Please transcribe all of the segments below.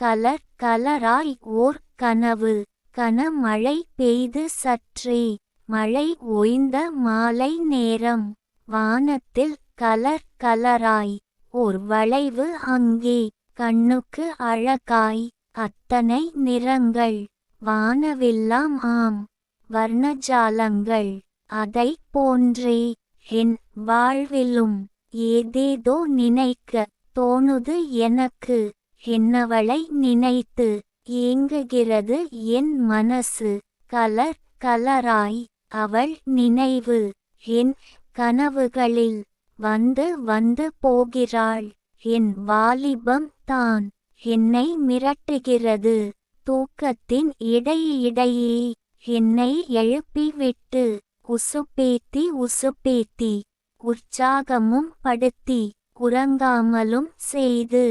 Colour கலராய் ஓர் கனவு. கனமழை பெய்து சற்றே மழை ஓய்ந்த மாலை நேரம். வானத்தில் கலர் கலராய் ஓர் வளைவு அங்கே. கண்ணுக்கு அழகாய் அத்தனை நிறங்கள். வானவில்லாம் ஆம் வர்ணஜாலங்கள். அதைப் போன்றே என் வாழ்விலும் ஏதேதோ நினைக்க தோணுது எனக்கு. என்னவளை நினைத்து ஏங்குகிறது என் மனசு. கலர் கலராய் அவள் நினைவு என் கனவுகளில் வந்து வந்து போகிறாள். என் வாலிபம் தான் என்னை மிரட்டுகிறது. தூக்கத்தின் இடையிடையே என்னை எழுப்பிவிட்டு உசுப்பேத்தி உசுப்பேத்தி உற்சாகமும் படுத்தி உறங்காமலும் செய்து.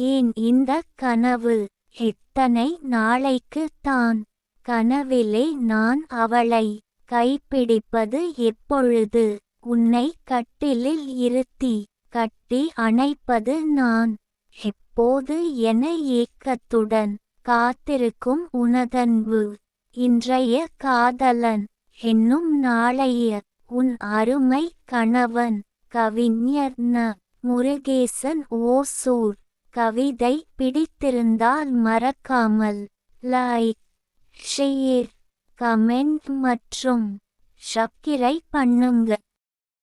ஏன் இந்த கனவு எத்தனை நாளைக்கு தான்? கனவிலே நான் அவளை கைப்பிடிப்பது எப்பொழுது? உன்னை கட்டிலில் இருத்தி கட்டி அணைப்பது நான் எப்போது என ஏக்கத்துடன் காத்திருக்கும் உனதன்பு. இன்றைய காதலன் என்னும் நாளைய உன் அருமை கணவன். கவிஞர் ந. முருகேசன் ஓசூர். கவிதை பிடித்திருந்தால் மறக்காமல் லைக், ஷேர், கமெண்ட் மற்றும் சப்ஸ்கிரைப் பண்ணுங்க.